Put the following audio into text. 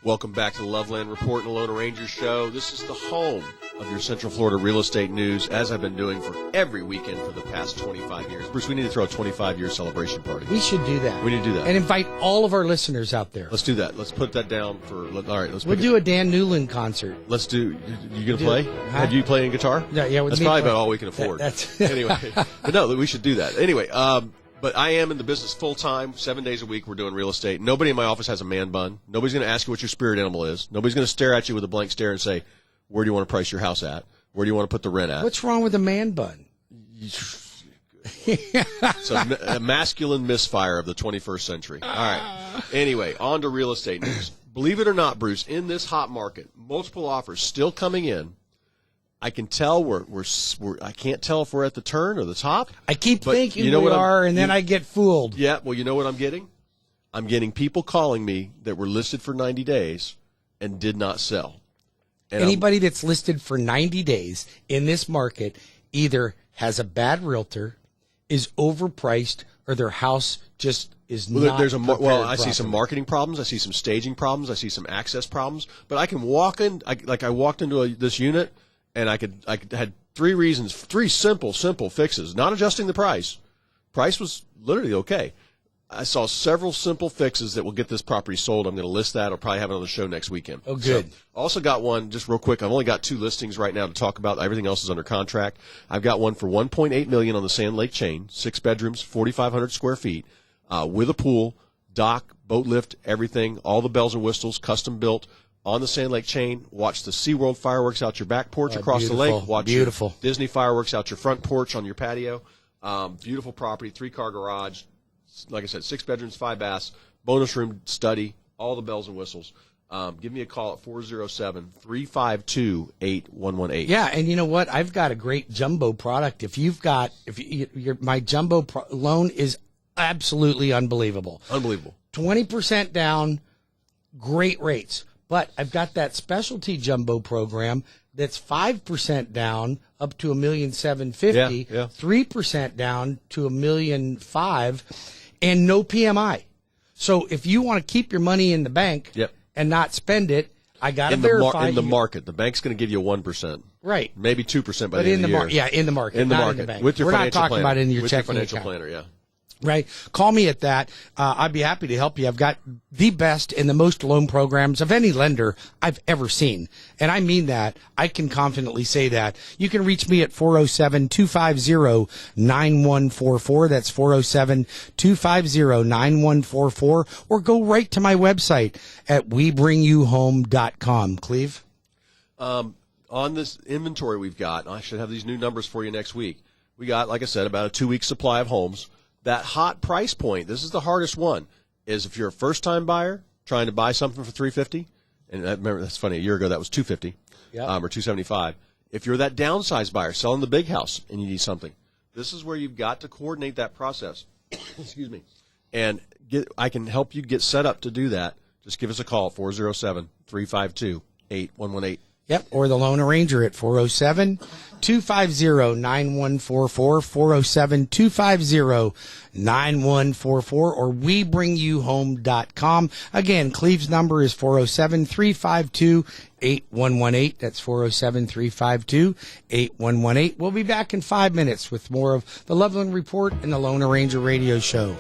Welcome back to the Loveland Report and the Lone Ranger Show. This is the home of your Central Florida real estate news, as I've been doing for every weekend for the past 25 years. Bruce, we need to throw a 25-year celebration party. We should do that. We need to do that. And invite all of our listeners out there. Let's do that. Let's put that down for, all right, let's We'll do a Dan Newland concert. Let's do, you going to play? Huh? Do you play guitar? Yeah, with That's me probably play. about all we can afford. That's Anyway, but no, we should do that. Anyway, but I am in the business full-time, 7 days a week. We're doing real estate. Nobody in my office has a man bun. Nobody's going to ask you what your spirit animal is. Nobody's going to stare at you with a blank stare and say, where do you want to price your house at? Where do you want to put the rent at? What's wrong with a man bun? So a masculine misfire of the 21st century. All right. Anyway, on to real estate news. Believe it or not, Bruce, in this hot market, multiple offers still coming in. I can tell I can't tell if we're at the turn or the top. I keep thinking you know we what are, and then I get fooled. Yeah, well, you know what I'm getting? I'm getting people calling me that were listed for 90 days and did not sell. And anybody that's listed for 90 days in this market either has a bad realtor, is overpriced, or their house just is not there's I see some properly. marketing problems. I see some staging problems. I see some access problems. But I can walk in, I walked into this unit, and I had three simple fixes. Not adjusting the price. Price was literally okay. I saw several simple fixes that will get this property sold. I'm going to list that. I'll probably have it on the show next weekend. Oh, good. So, also got one, just real quick. I've only got 2 listings right now to talk about. Everything else is under contract. I've got one for $1.8 million on the Sand Lake Chain, 6 bedrooms, 4,500 square feet, with a pool, dock, boat lift, everything, all the bells and whistles, custom built on the Sand Lake Chain. Watch the SeaWorld fireworks out your back porch across the lake. Watch beautiful Disney fireworks out your front porch on your patio. Beautiful property, 3-car garage. Like I said, 6 bedrooms, 5 baths, bonus room, study, all the bells and whistles. Give me a call at 407-352-8118. Yeah, and you know what? I've got a great jumbo product. My jumbo loan is absolutely unbelievable. Unbelievable. 20% down, great rates. But I've got that specialty jumbo program that's 5% down up to $1,750,000, 3% down to $1,500,000, and no PMI. So if you want to keep your money in the bank and not spend it, I got to verify. In the market, the bank's going to give you 1%. Right. Maybe 2% by the end of the year. Yeah, in the market. In the not market. In the bank. With your We're financial not talking planner. about in your with checking your financial account. planner, yeah. Right. Call me at that. I'd be happy to help you. I've got the best and the most loan programs of any lender I've ever seen. And I mean that. I can confidently say that. You can reach me at 407-250-9144. That's 407-250-9144. Or go right to my website at webringyouhome.com. Cleve? On this inventory we've got, I should have these new numbers for you next week. We got, like I said, about a 2-week supply of homes. That hot price point, this is the hardest one, is if you're a first-time buyer trying to buy something for $350, and I remember, that's funny, a year ago that was $250 or $275. If you're that downsized buyer selling the big house and you need something, this is where you've got to coordinate that process. Excuse me. And I can help you get set up to do that. Just give us a call at 407-352-8118. Yep, or the Lone Ranger at 407-250-9144, 407-250-9144, or webringyouhome.com. Again, Cleve's number is 407-352-8118. That's 407-352-8118. We'll be back in 5 minutes with more of the Loveland Report and the Lone Ranger Radio Show.